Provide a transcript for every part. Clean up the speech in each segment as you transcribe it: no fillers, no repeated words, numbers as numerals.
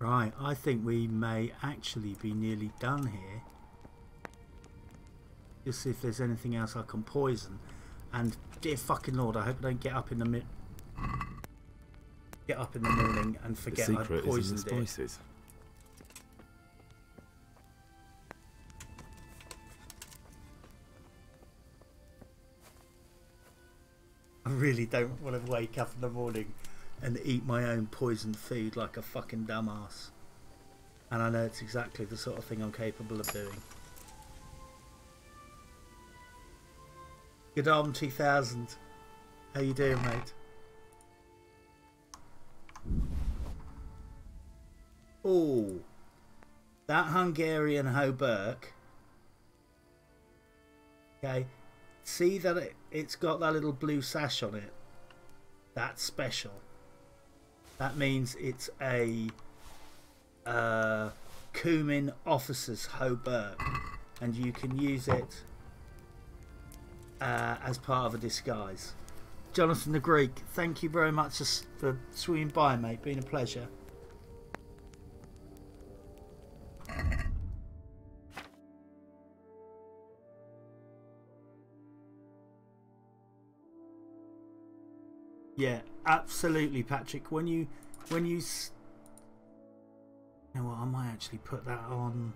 Right, I think we may actually be nearly done here. Just see if there's anything else I can poison. And dear fucking Lord, I hope I don't get up in the morning and forget I poisoned the spices. I really don't want to wake up in the morning and eat my own poisoned food like a fucking dumbass. And I know it's exactly the sort of thing I'm capable of doing. Good on 2000. How you doing, mate? Oh, that Hungarian Hoberk. Okay, see that it's got that little blue sash on it. That's special. That means it's a Cumin Officer's Hoberk, and you can use it as part of a disguise. Jonathan the Greek, thank you very much for swinging by, mate. Been a pleasure. Yeah, absolutely, Patrick. When you know what, I might actually put that on.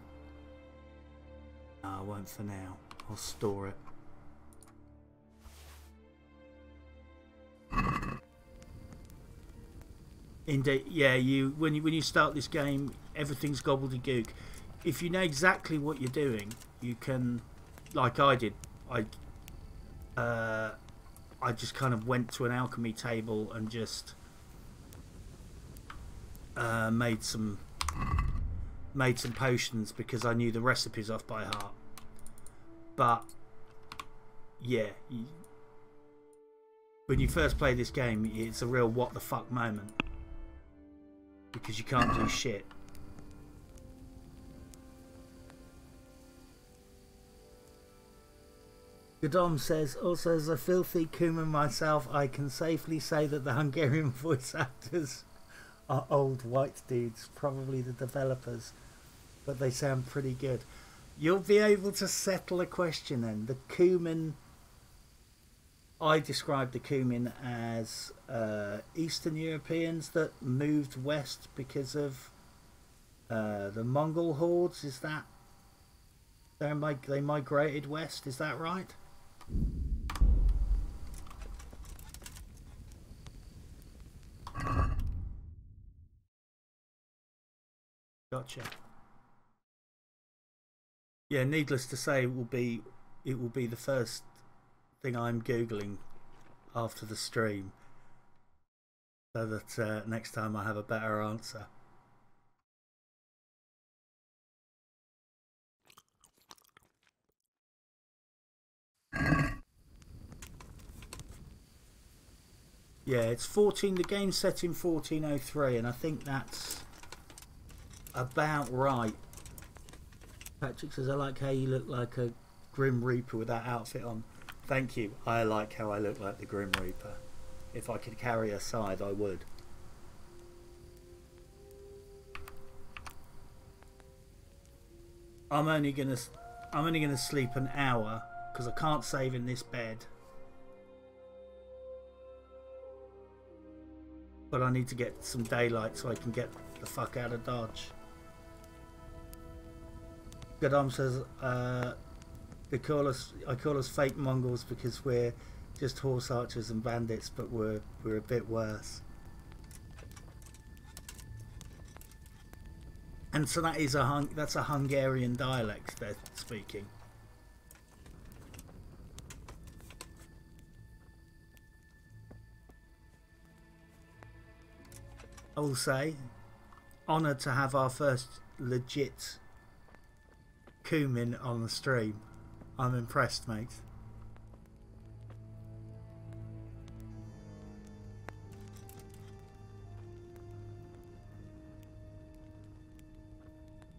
No, I won't for now. I'll store it. Indeed, yeah. When you start this game, everything's gobbledygook. If you know exactly what you're doing, you can, like I did. I just kind of went to an alchemy table and just made some potions because I knew the recipes off by heart. But yeah, when you first play this game, it's a real what the fuck moment because you can't do shit. Godom says, also as a filthy Cumin myself, I can safely say that the Hungarian voice actors are old white dudes, probably the developers, but they sound pretty good. You'll be able to settle a question then. The Cumin, I described the Cumin as Eastern Europeans that moved west because of the Mongol hordes. Is that they migrated west? Is that right? Gotcha. Yeah, needless to say, it will be the first thing I'm googling after the stream, so that next time I have a better answer. Yeah, it's 14. The game's set in 1403, and I think that's about right. Patrick says, I like how you look like a Grim Reaper with that outfit on. Thank you. I like how I look like the Grim Reaper. If I could carry a scythe, I would. I'm only gonna sleep an hour because I can't save in this bed. But I need to get some daylight so I can get the fuck out of Dodge. Gadam says, I call us fake Mongols because we're just horse archers and bandits, but we're a bit worse. And so that is that's a Hungarian dialect they're speaking. I will say, honoured to have our first legit Cumin on the stream. I'm impressed, mate.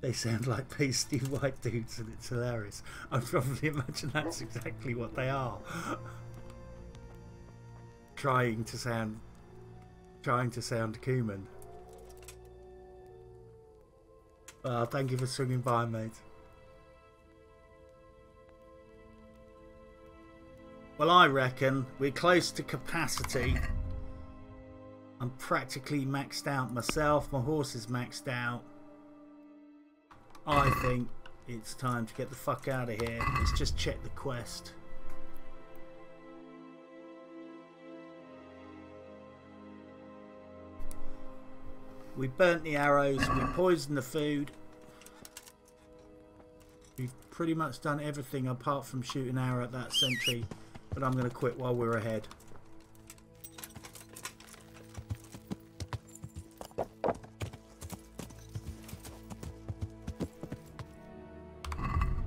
They sound like pasty white dudes and it's hilarious. I probably imagine that's exactly what they are. Trying to sound Cumin. Well, thank you for swinging by, mate. Well, I reckon we're close to capacity. I'm practically maxed out myself. My horse is maxed out. I think it's time to get the fuck out of here. Let's just check the quest. We burnt the arrows. We poisoned the food. We've pretty much done everything apart from shoot an arrow at that sentry. But I'm going to quit while we're ahead.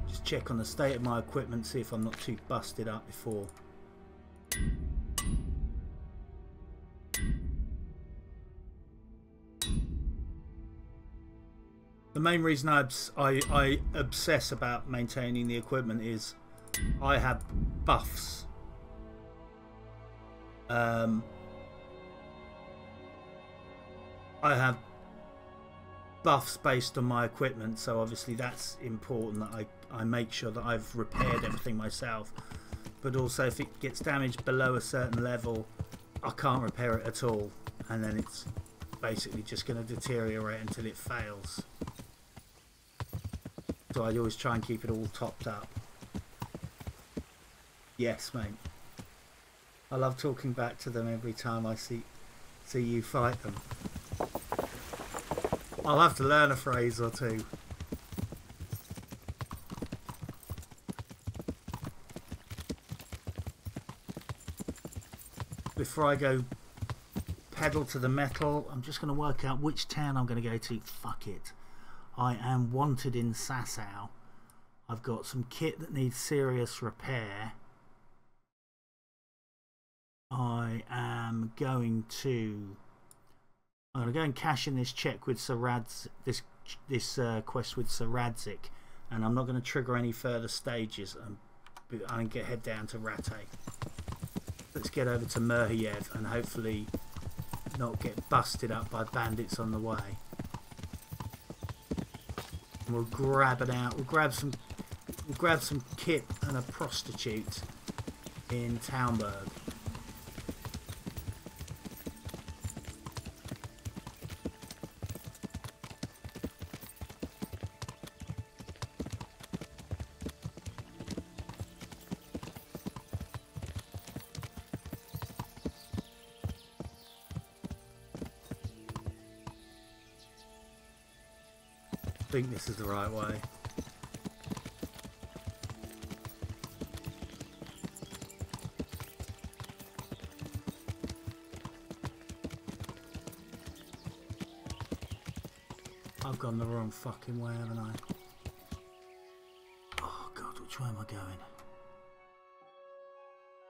Just check on the state of my equipment, see if I'm not too busted up before. The main reason I obsess about maintaining the equipment is I have buffs. I have buffs based on my equipment, so obviously that's important that I make sure that I've repaired everything myself. But also if it gets damaged below a certain level, I can't repair it at all, and then it's basically just going to deteriorate until it fails. So I always try and keep it all topped up. Yes, mate. I love talking back to them every time I see you fight them. I'll have to learn a phrase or two. Before I go pedal to the metal, I'm just going to work out which town I'm going to go to. Fuck it. I am wanted in Sasau. I've got some kit that needs serious repair. I'm going to go and cash in this check with Sir Radz, this quest with Sir Radzik, and I'm not going to trigger any further stages. I'm going to head down to Rate. Let's get over to Merhiev and hopefully not get busted up by bandits on the way. And we'll grab it out. We'll grab some kit and a prostitute in Townburg. I think this is the right way. I've gone the wrong fucking way, haven't I? Oh god, which way am I going?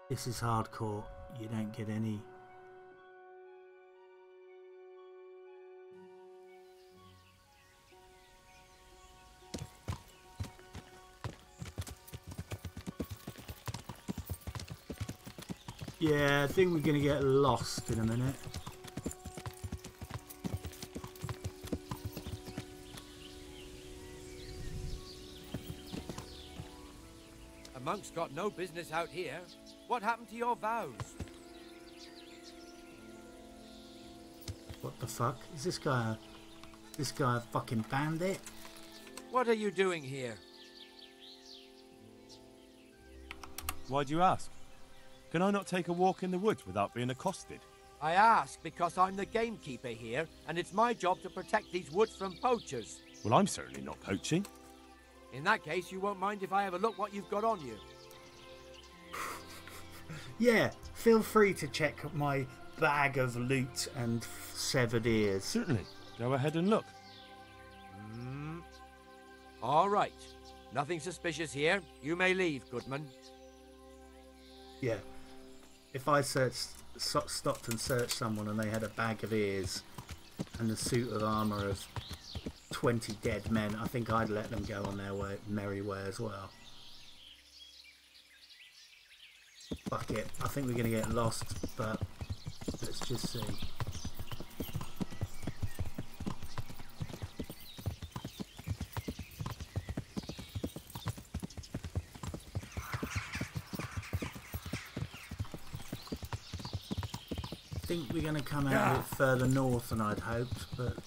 This is hardcore. You don't get any... Yeah, I think we're going to get lost in a minute. A monk's got no business out here. What happened to your vows? What the fuck? Is this guy a fucking bandit? What are you doing here? Why do you ask? Can I not take a walk in the woods without being accosted? I ask because I'm the gamekeeper here, and it's my job to protect these woods from poachers. Well, I'm certainly not poaching. In that case, you won't mind if I have a look what you've got on you. Yeah, feel free to check my bag of loot and severed ears. Certainly. Go ahead and look. All right. Nothing suspicious here. You may leave, Goodman. Yeah. If I stopped and searched someone and they had a bag of ears and a suit of armour of 20 dead men, I think I'd let them go on their merry way as well. Fuck it. I think we're going to get lost, but let's just see. think we're going to come out a bit further north than I'd hoped, but...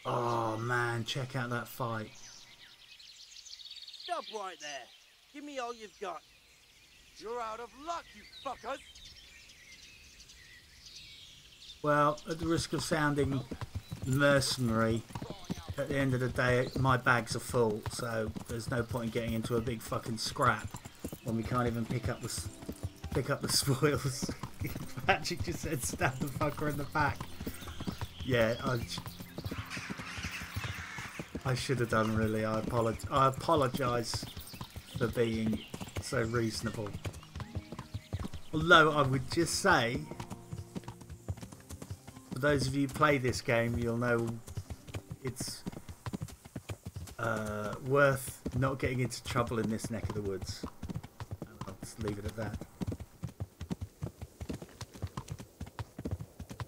Oh man, check out that fight. Stop right there. Give me all you've got. You're out of luck, you fuckers. Well, at the risk of sounding mercenary, at the end of the day, my bags are full, so there's no point in getting into a big fucking scrap when we can't even pick up the spoils. Patrick just said, "Stab the fucker in the back." Yeah, I should have done, really. I apologise for being so reasonable. Although I would just say, for those of you who play this game, you'll know it's worth not getting into trouble in this neck of the woods. I'll just leave it at that.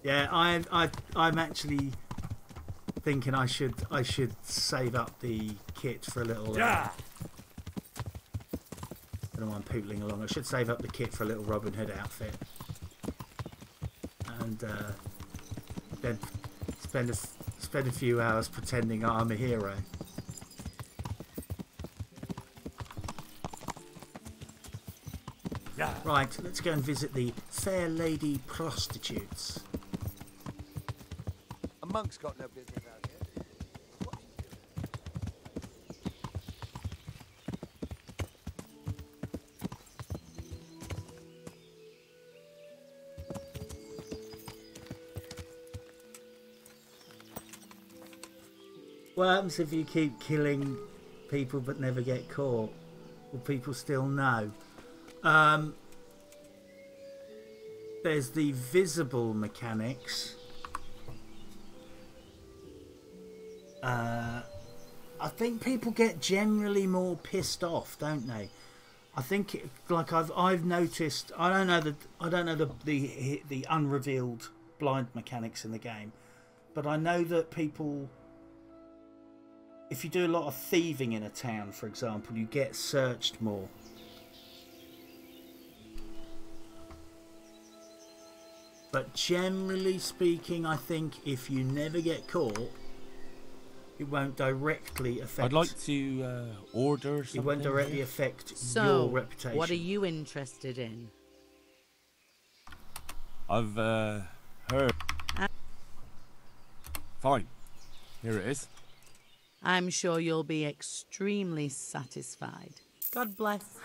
Yeah, I'm actually thinking I should save up the kit for a little. I don't know why I'm pootling along. I should save up the kit for a little Robin Hood outfit, and then spend a few hours pretending I'm a hero. Yeah. Right, let's go and visit the fair lady prostitutes. A monk's got no business out here. What's he doing? What happens if you keep killing people but never get caught? Will people still know? There's the visible mechanics. I think people get generally more pissed off, don't they? I think, like I've noticed. I don't know the unrevealed blind mechanics in the game, but I know that people, if you do a lot of thieving in a town, for example, you get searched more. But generally speaking, I think if you never get caught, it won't directly affect. I'd like to order something. It won't directly affect your reputation. What are you interested in? I've heard. Fine. Here it is. I'm sure you'll be extremely satisfied. God bless.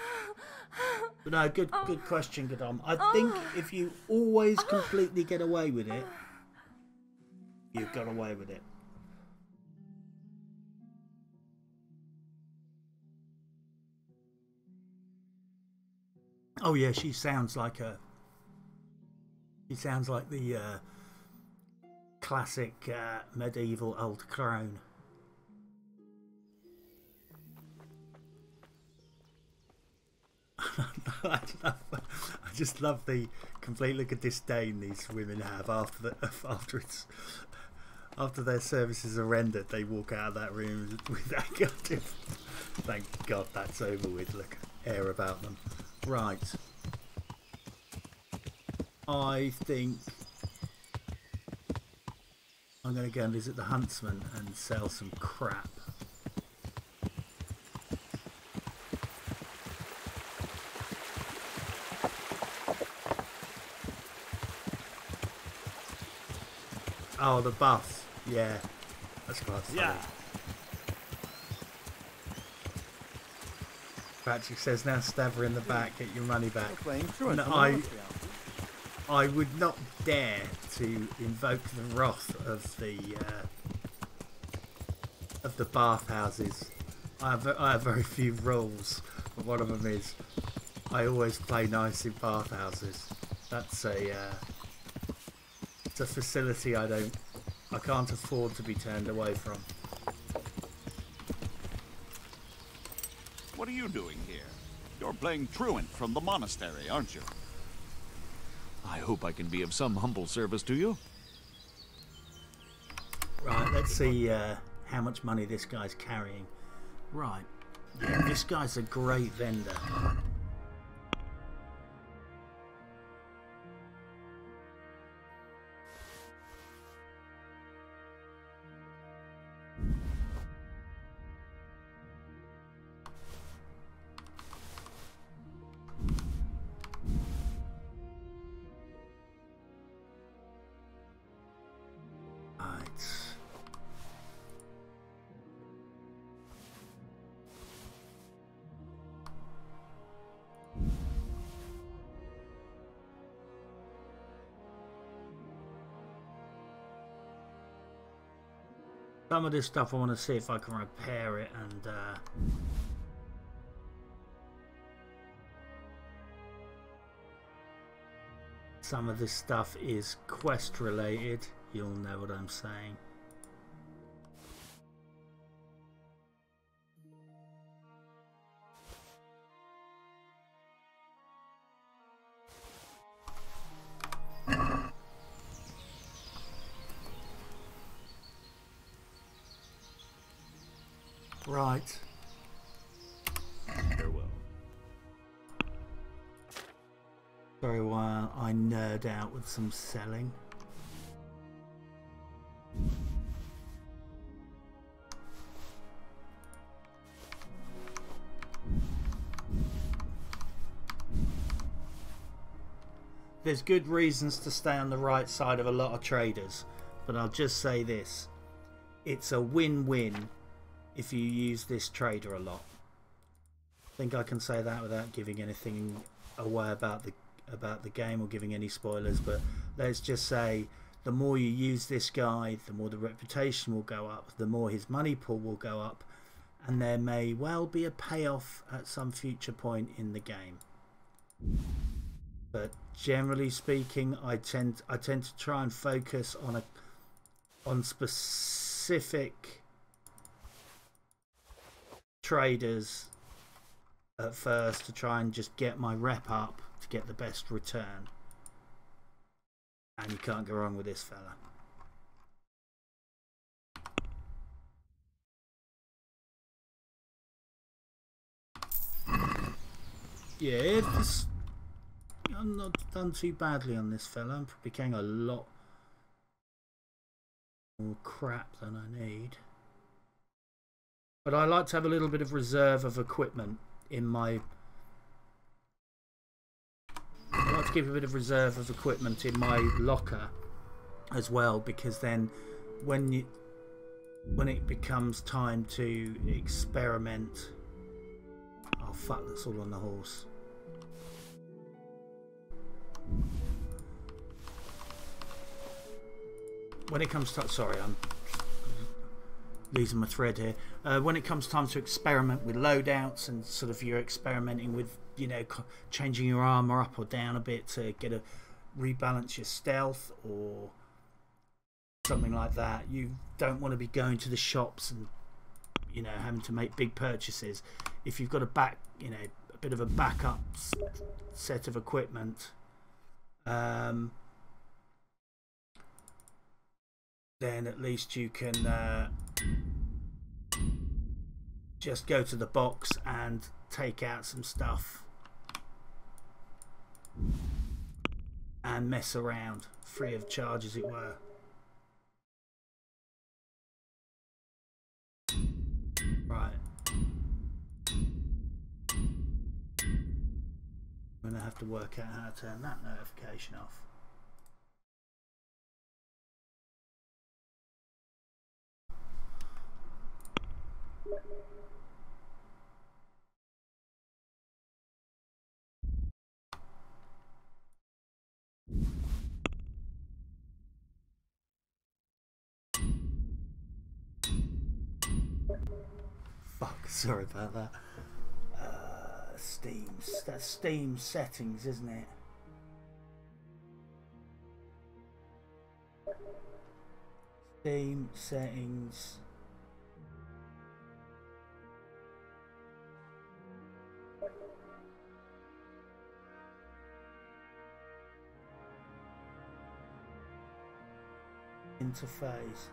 No, good question, Gadam. I think if you always completely get away with it, you've got away with it. Oh yeah, she sounds like the classic medieval old crone. I just love the complete look of disdain these women have after their services are rendered. They walk out of that room with that goddamn. Thank God that's over with. Look, air about them. Right. I think I'm going to go and visit the huntsman and sell some crap. Oh, the buff. Yeah. That's quite funny. Yeah. Patrick says, now stab her in the back, get your money back. No, I would not dare to invoke the wrath of the bathhouses. I have very few rules, but one of them is I always play nice in bathhouses. That's it's a facility I can't afford to be turned away from. What are you doing here? You're playing truant from the monastery, aren't you? I hope I can be of some humble service to you. Right, let's see how much money this guy's carrying. Right, yeah, this guy's a great vendor. Some of this stuff I want to see if I can repair it, and some of this stuff is quest related. You'll know what I'm saying. Right. Farewell. Very well, I nerd out with some selling. There's good reasons to stay on the right side of a lot of traders, but I'll just say this. It's a win-win if you use this trader a lot. I think I can say that without giving anything away about the game or giving any spoilers, but let's just say the more you use this guy, the more the reputation will go up, the more his money pool will go up, and there may well be a payoff at some future point in the game. But generally speaking, I tend to try and focus on specific traders at first to try and just get my rep up to get the best return, and you can't go wrong with this fella. Yeah, I'm not done too badly on this fella. I'm probably getting a lot more crap than I need. But I like to have a little bit of reserve of equipment in my... I like to keep a bit of reserve of equipment in my locker as well, because then when it becomes time to experiment... Oh fuck, that's all on the horse. When it comes to... Sorry, I'm losing my thread here. When it comes time to experiment with loadouts and sort of you're experimenting with, you know, changing your armor up or down a bit to rebalance your stealth or something like that, you don't want to be going to the shops and, you know, having to make big purchases. If you've got a bit of a backup set of equipment, then at least you can just go to the box and take out some stuff and mess around free of charge, as it were. Right, I'm gonna have to work out how to turn that notification off. Fuck, sorry about that. That's Steam settings, isn't it? Steam settings. onto phase.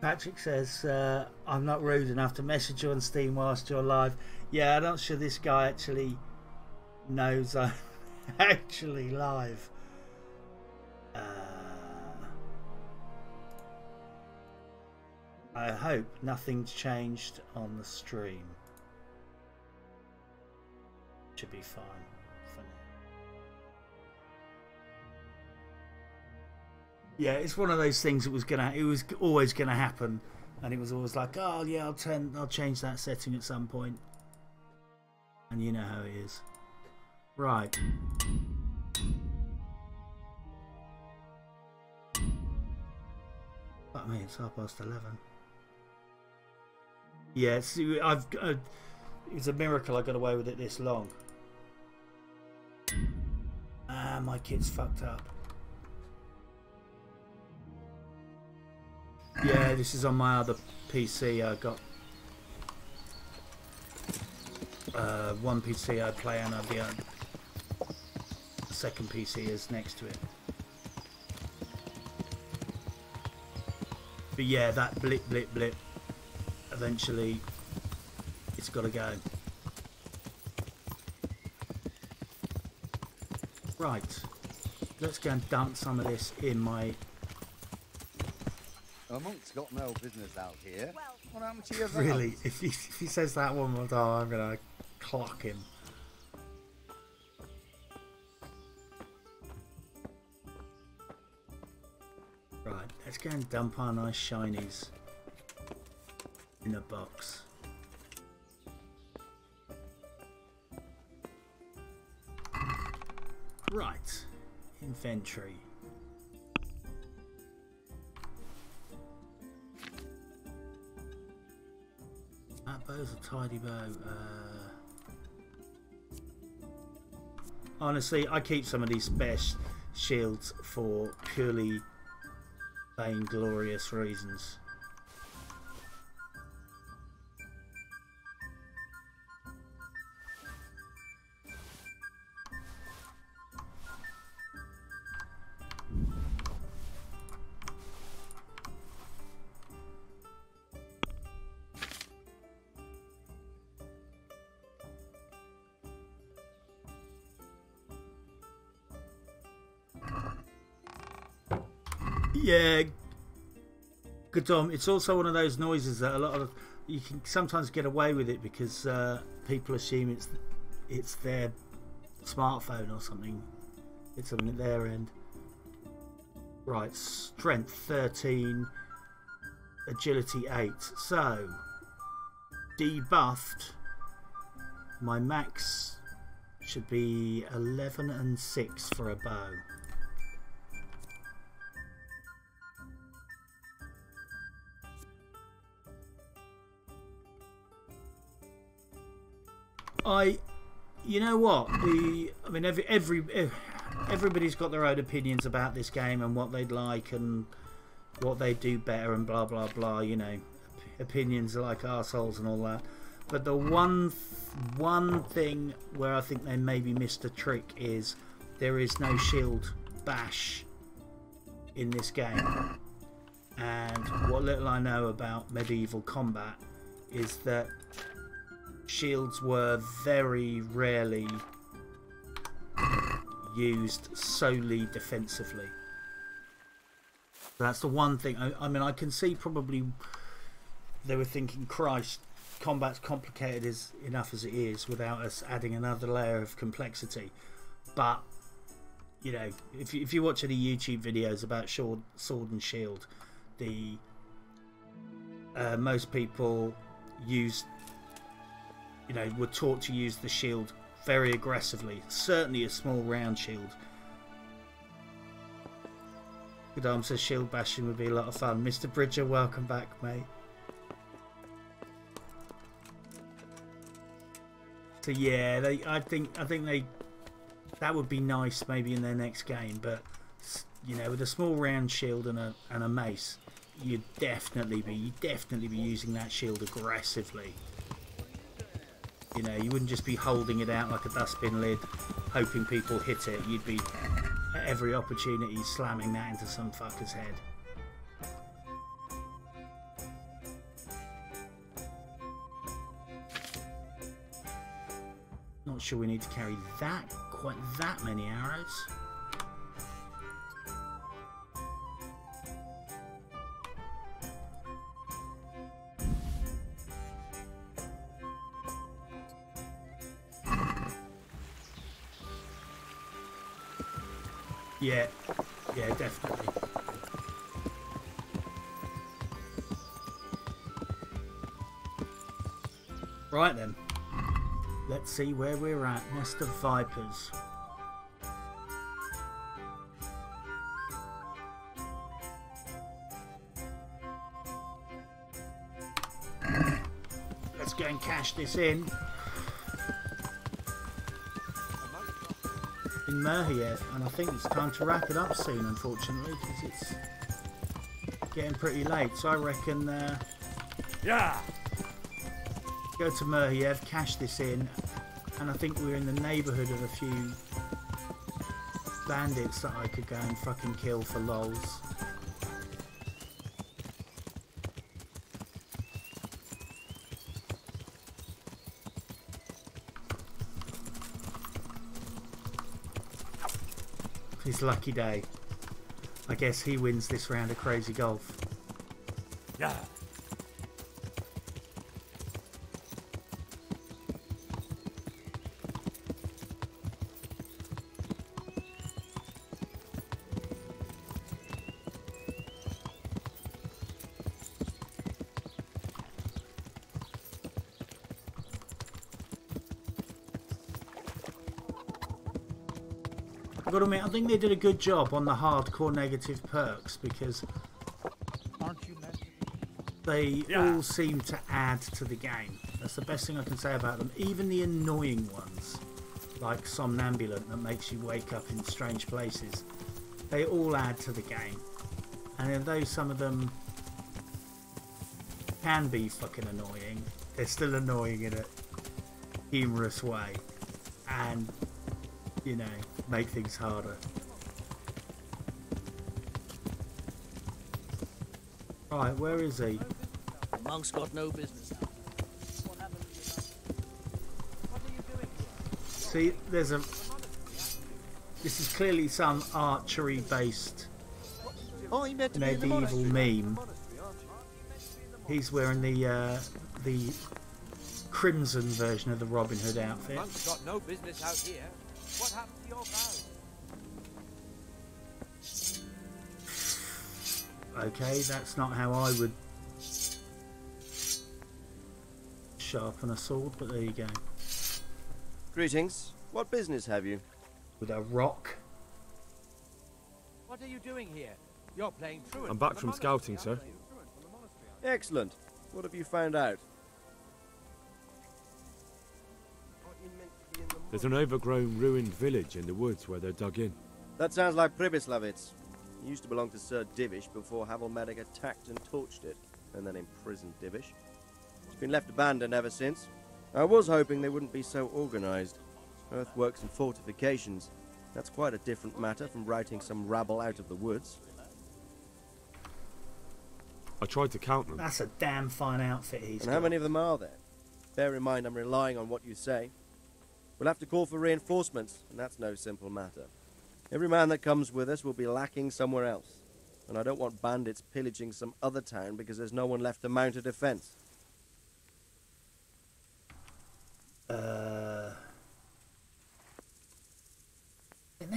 Patrick says, I'm not rude enough to message you on Steam whilst you're live. Yeah, I'm not sure this guy actually knows I'm actually live. I hope nothing's changed on the stream. Should be fine for now. Yeah, it's one of those things. It was always gonna happen, and it was always like, oh yeah, I'll change that setting at some point, and you know how it is. Right. But I mean, it's 11:30. Yeah, it's a miracle I got away with it this long. Ah, my kid's fucked up. Yeah, this is on my other PC. I got one PC I play on, the second PC is next to it. But yeah, that blip. Eventually, it's got to go. Right, let's go and dump some of this in my... A monk's got no business out here. What happened to your Really? If he says that one more time, I'm going to clock him. Right, let's go and dump our nice shinies in a box. Right, inventory. That bow's a tidy bow. Honestly, I keep some of these spare shields for purely vainglorious reasons. Yeah, good Dom. It's also one of those noises that you can sometimes get away with it because people assume it's their smartphone or something. It's something at their end. Right, strength 13, agility 8. So debuffed. My max should be 11 and 6 for a bow. You know what? I mean, everybody's got their own opinions about this game and what they'd like and what they do better and blah blah blah. You know, opinions are like arseholes and all that. But the one thing where I think they maybe missed a trick is there is no shield bash in this game. And what little I know about medieval combat is that shields were very rarely used solely defensively. That's the one thing. I mean, I can see probably they were thinking, Christ, combat's complicated enough as it is without us adding another layer of complexity. But, you know, if you watch any YouTube videos about sword and shield, most people were taught to use the shield very aggressively. Certainly a small round shield. Good Arm says shield bashing would be a lot of fun. Mr. Bridger, welcome back, mate. So yeah, I think that would be nice maybe in their next game, but You know, with a small round shield and a mace, you'd definitely be using that shield aggressively. You know, you wouldn't just be holding it out like a dustbin lid, hoping people hit it. You'd be, at every opportunity, slamming that into some fucker's head. Not sure we need to carry quite that many arrows. Yeah, definitely. Right then. Let's see where we're at. Nest of Vipers. Let's go and cash this in Merhiev, and I think it's time to wrap it up soon, unfortunately, because it's getting pretty late. So I reckon go to Merhiev, cash this in, and I think we're in the neighbourhood of a few bandits that I could go and fucking kill for lols. His lucky day. I guess he wins this round of Crazy Golf. Yeah. I've got to admit, I think they did a good job on the hardcore negative perks, because they all seem to add to the game. That's the best thing I can say about them. Even the annoying ones, like Somnambulant, that makes you wake up in strange places, they all add to the game. And although some of them can be fucking annoying, they're still annoying in a humorous way. And, you know, make things harder. Right, where is he? The monk's got no business. See, this is clearly some archery based medieval meme. He's wearing the crimson version of the Robin Hood outfit. Monk's got no business out here. What happened to your vow? Okay, that's not how I would sharpen a sword, but there you go. Greetings. What business have you? With a rock. What are you doing here? You're playing truant. I'm back from scouting, sir. Excellent. What have you found out? There's an overgrown, ruined village in the woods where they're dug in. That sounds like Pribyslavitz. It used to belong to Sir Divish before Havelmedic attacked and torched it, and then imprisoned Divish. It's been left abandoned ever since. I was hoping they wouldn't be so organised. Earthworks and fortifications. That's quite a different matter from routing some rabble out of the woods. I tried to count them. That's a damn fine outfit he's got. And how many of them are there? Bear in mind I'm relying on what you say. We'll have to call for reinforcements, and that's no simple matter. Every man that comes with us will be lacking somewhere else, and I don't want bandits pillaging some other town because there's no one left to mount a defence. They're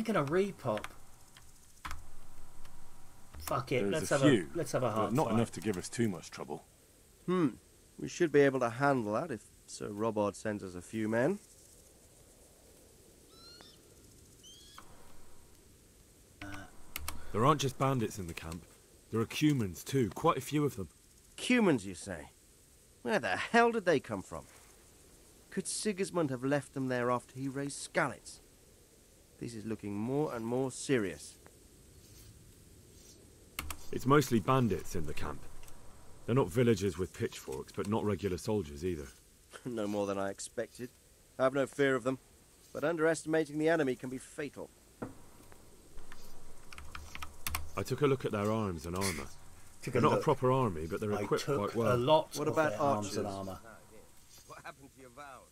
gonna repop. Fuck it, let's have a hard not fight. enough to give us too much trouble. We should be able to handle that if Sir Robard sends us a few men. There aren't just bandits in the camp. There are Cumans too, quite a few of them. Cumans, you say? Where the hell did they come from? Could Sigismund have left them there after he raised Skalitz? This is looking more and more serious. It's mostly bandits in the camp. They're not villagers with pitchforks, but not regular soldiers either. No more than I expected. I have no fear of them, but underestimating the enemy can be fatal. I took a look at their arms and armour. Took They're not a proper army, but they're equipped quite well. A lot What of about their arms archers? and armour. What happened to your vows?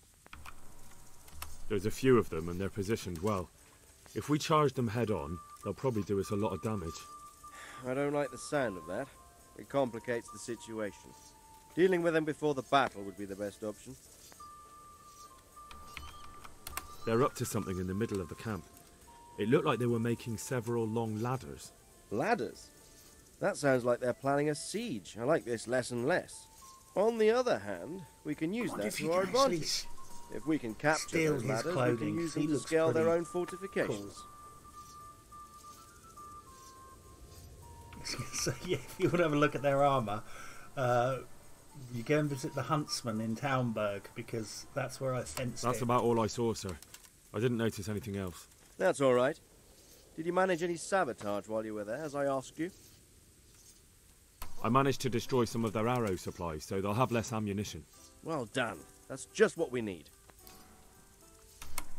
There's a few of them, and they're positioned well. If we charge them head on, they'll probably do us a lot of damage. I don't like the sound of that. It complicates the situation. Dealing with them before the battle would be the best option. They're up to something in the middle of the camp. It looked like they were making several long ladders. Ladders? That sounds like they're planning a siege. I like this less and less. On the other hand, we can use that to our advantage. If we can capture steal those his ladders, we clothing, can use he them to looks scale their pretty own fortifications. So yeah, if you want to have a look at their armour, you go and visit the huntsman in Townburg, because that's where I fenced That's it. about all I saw, sir. I didn't notice anything else. That's all right. Did you manage any sabotage while you were there, as I asked you? I managed to destroy some of their arrow supplies, so they'll have less ammunition. Well done. That's just what we need.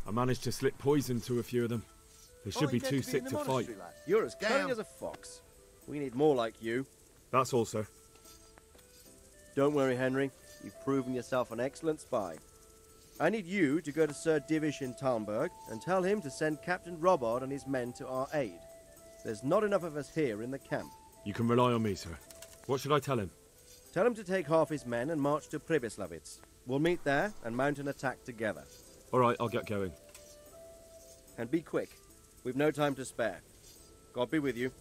I managed to slip poison to a few of them. They should be too sick to fight. You're as cunning as a fox. We need more like you. That's all, sir. Don't worry, Henry. You've proven yourself an excellent spy. I need you to go to Sir Divish in Talmberg and tell him to send Captain Robard and his men to our aid. There's not enough of us here in the camp. You can rely on me, sir. What should I tell him? Tell him to take half his men and march to Pribyslavitz. We'll meet there and mount an attack together. All right, I'll get going. And be quick. We've no time to spare. God be with you.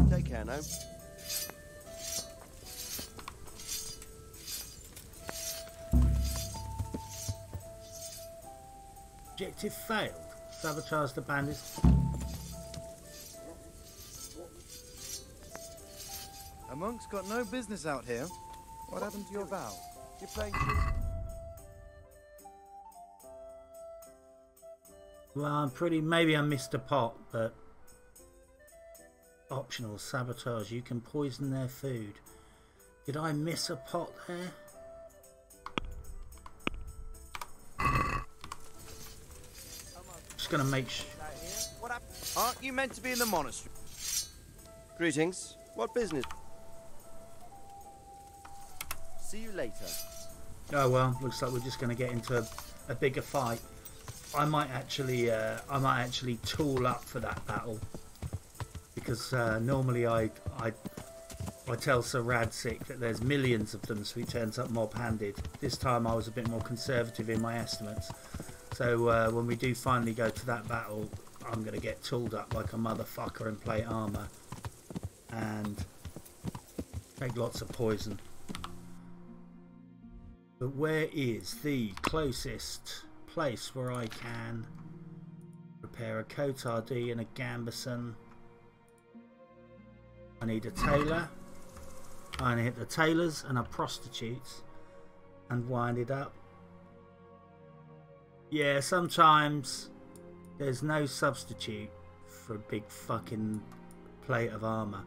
Take care now. Objective failed. Sabotage the bandits. A monk's got no business out here. What happened to your vows? You're playing. Well, I'm pretty... Maybe I missed a pot, but... Optional sabotage. You can poison their food. Did I miss a pot there? Just gonna make sure... What happened? Aren't you meant to be in the monastery? Greetings. What business? See you later. Oh well, looks like we're just going to get into a bigger fight. I might actually tool up for that battle, because normally I tell Sir Radsick that there's millions of them, so he turns up mob-handed. This time I was a bit more conservative in my estimates, so when we do finally go to that battle, I'm going to get tooled up like a motherfucker in plate armour and take lots of poison. But where is the closest place where I can prepare a cotardie and a gambeson? I need a tailor. I need the tailors and a prostitutes and wind it up. Yeah, sometimes there's no substitute for a big fucking plate of armour.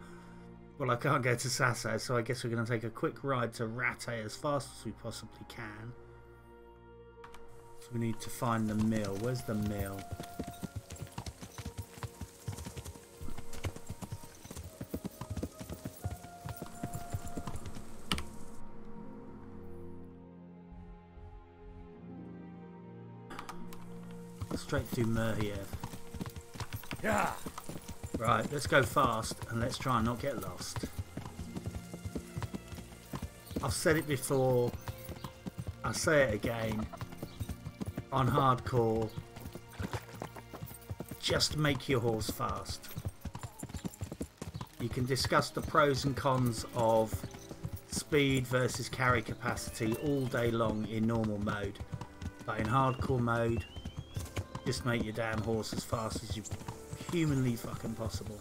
Well, I can't go to Sasso, so I guess we're going to take a quick ride to Ratte as fast as we possibly can. So we need to find the mill. Where's the mill? Straight through Merhiev. Yeah. Right, let's go fast and let's try and not get lost. I've said it before, I'll say it again. On hardcore, just make your horse fast. You can discuss the pros and cons of speed versus carry capacity all day long in normal mode, but in hardcore mode, just make your damn horse as fast as you humanly fucking possible.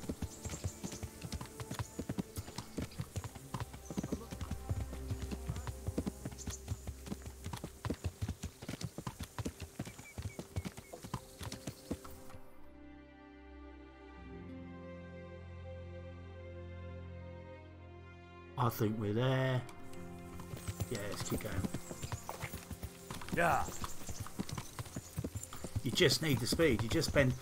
I think we're there. Yeah, let's keep going. Yeah. You just need the speed. You just spend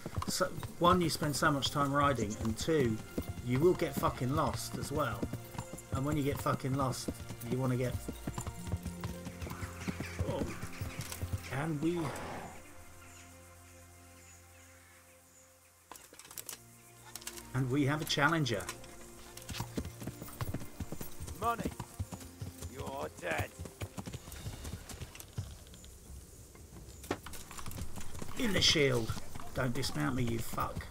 one, you spend so much time riding, and two, you will get fucking lost as well. And when you get fucking lost, you want to get. Oh, can we? And we have a challenger. Money. You're dead. In the shield. Don't dismount me, you fuck.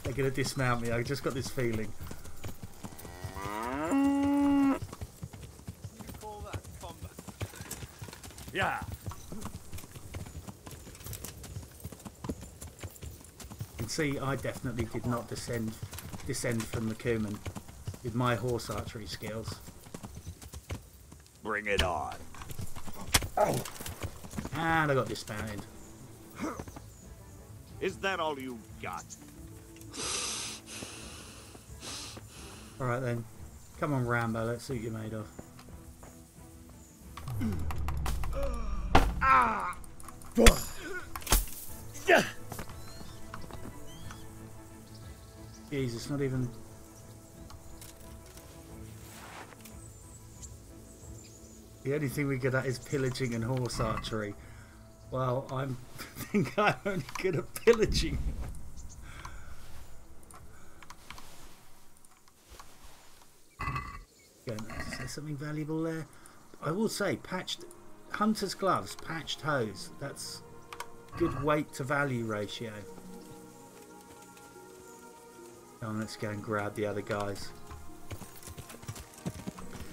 They're gonna dismount me. I just got this feeling. You call that combat? Yeah. You can see I definitely did not descend from the Cuman with my horse archery skills. Bring it on. Oh. And I got dismounted. Is that all you got? Alright then. Come on, Rambo, let's see what you're made of. Ah! Jesus, not even... The only thing we're good at is pillaging and horse archery. Well, I think I'm only good at pillaging. Is there something valuable there? I will say, patched hunter's gloves, patched hose. That's good weight to value ratio. Come on, let's go and grab the other guys.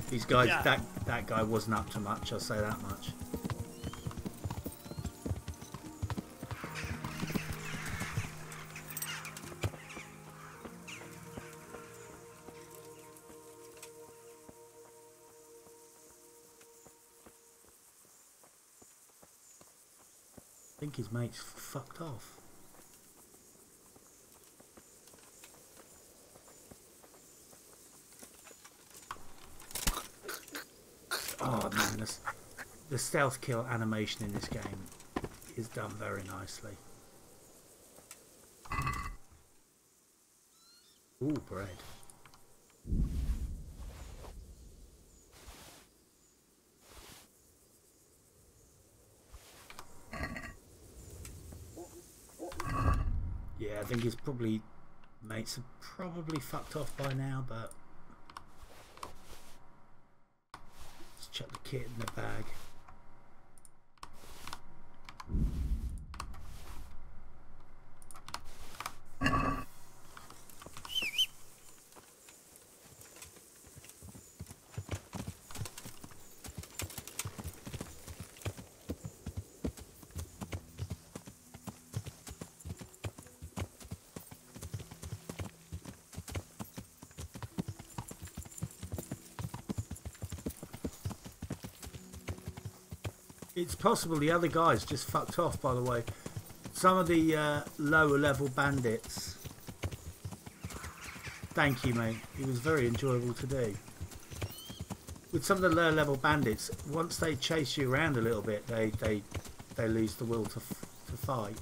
These guys, Yeah. that guy wasn't up to much, I'll say that much. I think his mate's fucked off. Oh man, the stealth kill animation in this game is done very nicely. Ooh, bread. Yeah, I think his mates are probably fucked off by now, but let's chuck the kit in the bag. It's possible the other guys just fucked off, by the way. Some of the lower level bandits. Thank you, mate. It was very enjoyable to do. With some of the lower level bandits, once they chase you around a little bit, they lose the will to fight.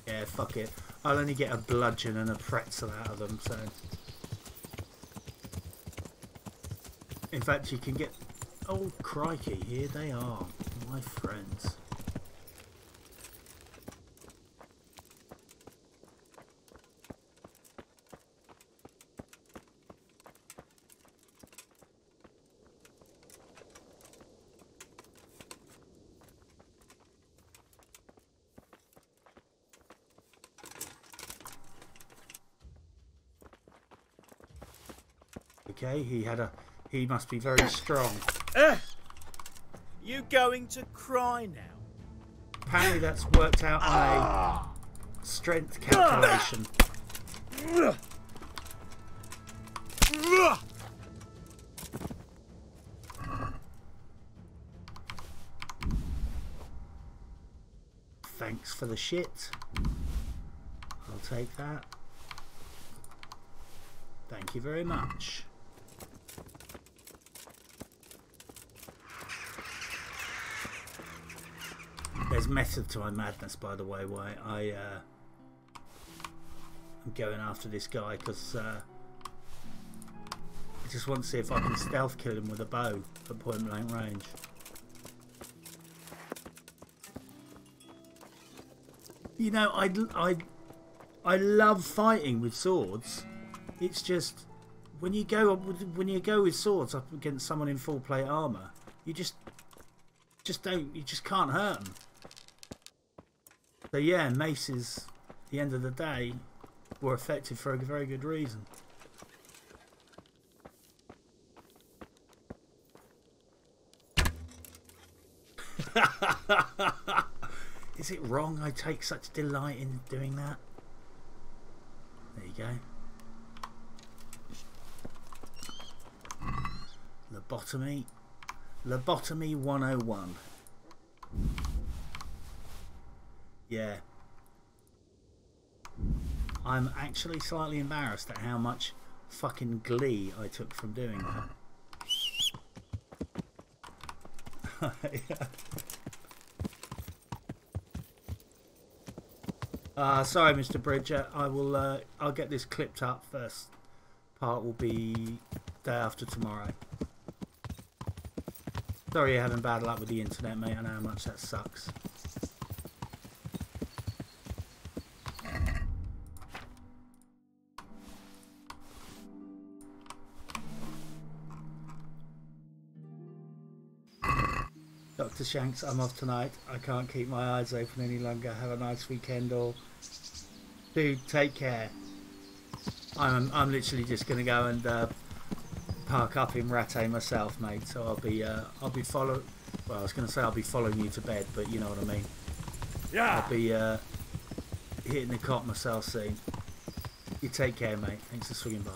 Yeah, fuck it. I'll only get a bludgeon and a pretzel out of them, so... In fact, you can get... Oh, crikey, here they are, my friends. Okay, he must be very strong. You going to cry now? Apparently that's worked out on a strength calculation. Thanks for the shit. I'll take that. Thank you very much. There's method to my madness, by the way, why I'm going after this guy, because I just want to see if I can stealth kill him with a bow at point blank range. You know, I love fighting with swords. It's just when you go with swords up against someone in full plate armor, you just can't hurt them. So yeah, maces, at the end of the day, were effective for a very good reason. Is it wrong I take such delight in doing that? There you go. Lobotomy. Lobotomy 101. Yeah. I'm actually slightly embarrassed at how much fucking glee I took from doing that. Sorry, Mr. Bridger. I'll get this clipped up. First part will be day after tomorrow. Sorry you're having bad luck with the internet, mate. I know how much that sucks. Dr. Shanks, I'm off tonight. I can't keep my eyes open any longer. Have a nice weekend, all. Dude, take care. I'm literally just gonna go and park up in Rattay myself, mate. So I'll be following. Well, I was gonna say I'll be following you to bed, but you know what I mean. Yeah. I'll be hitting the cot myself soon. You take care, mate. Thanks for swinging by.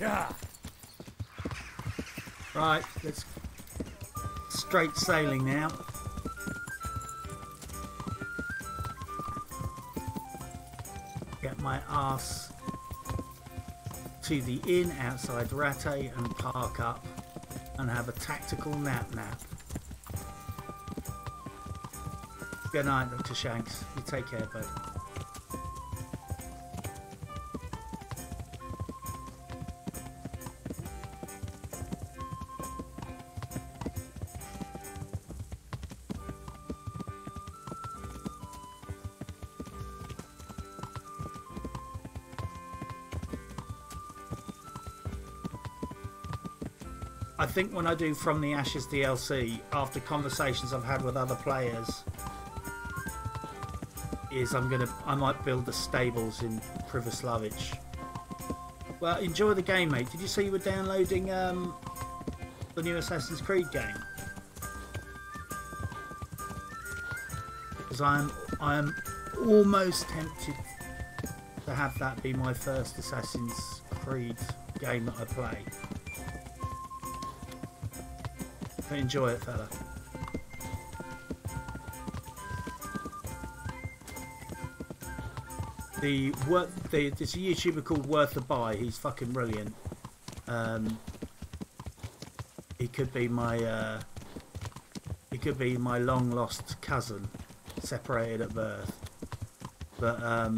Yeah. Right, let's straight sailing now. Get my ass to the inn outside Rattay and park up and have a tactical nap. Good night, Dr. Shanks. You take care, bud. I think when I do From the Ashes DLC, after conversations I've had with other players, is I might build the stables in Privoslavich. Well, enjoy the game, mate. Did you say you were downloading the new Assassin's Creed game? Because I am almost tempted to have that be my first Assassin's Creed game that I play. Enjoy it, fella. There's a YouTuber called Worth a Buy. He's fucking brilliant. He could be my long lost cousin, separated at birth. But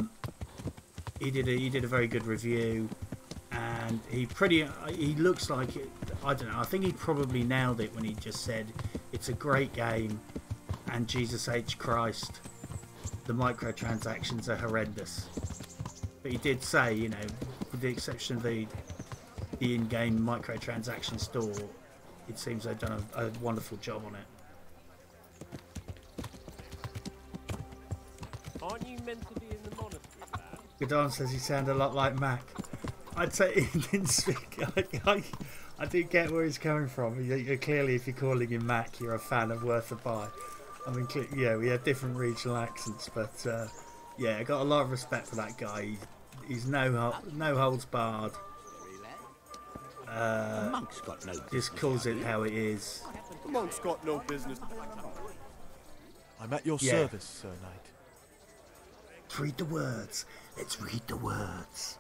he did a very good review, and he looks like it. I don't know, I think he probably nailed it when he just said it's a great game and Jesus H. Christ, the microtransactions are horrendous. But he did say, you know, with the exception of the in-game microtransaction store, it seems they've done a wonderful job on it. Aren't you meant to be in the monastery, lad? Godon says he sounded a lot like Mac. I'd say he didn't speak. I do get where he's coming from. You're clearly, if you're calling him Mac, you're a fan of Worth a Buy. I mean, yeah, we have different regional accents, but yeah, I got a lot of respect for that guy. He's no holds barred. The monk's got no Just calls it how it is. monk's got no business. I'm at your Yeah. service, Sir Knight. Let's read the words. Let's read the words.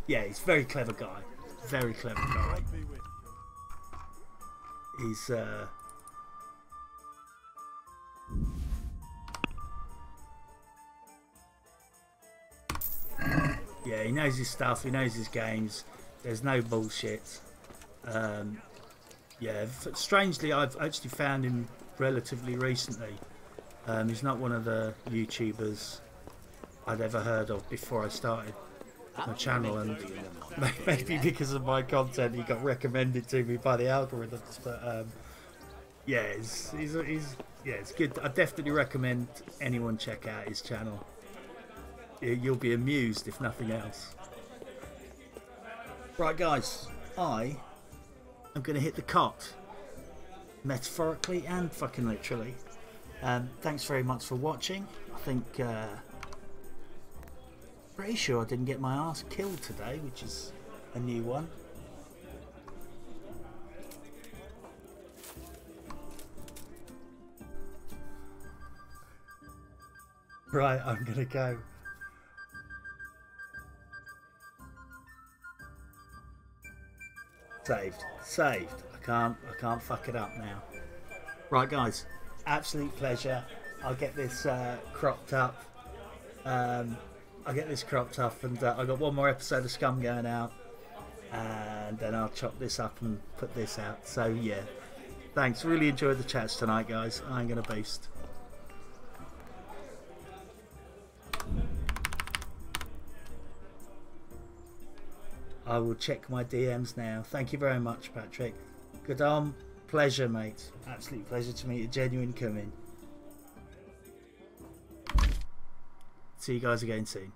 Yeah, he's a very clever guy. Very clever guy. He's yeah, he knows his stuff, he knows his games. There's no bullshit. Yeah, strangely, I've actually found him relatively recently. He's not one of the YouTubers I'd ever heard of before I started my channel, and maybe because of my content he got recommended to me by the algorithms. But yeah, it's good. I definitely recommend anyone check out his channel. You'll be amused if nothing else. Right, guys, I'm going to hit the cot, metaphorically and fucking literally. Thanks very much for watching. I think pretty sure I didn't get my ass killed today, which is a new one. Right, I'm gonna go. Saved. I can't fuck it up now. Right, guys, absolute pleasure. I'll get this cropped up. I'll get this cropped up, and I've got one more episode of Scum going out, and then I'll chop this up and put this out. So yeah, thanks. Really enjoyed the chats tonight, guys. I'm gonna boost. I will check my DMs now. Thank you very much, Patrick. Good on. Pleasure, mate. Absolute pleasure to meet a genuine coming. See you guys again soon.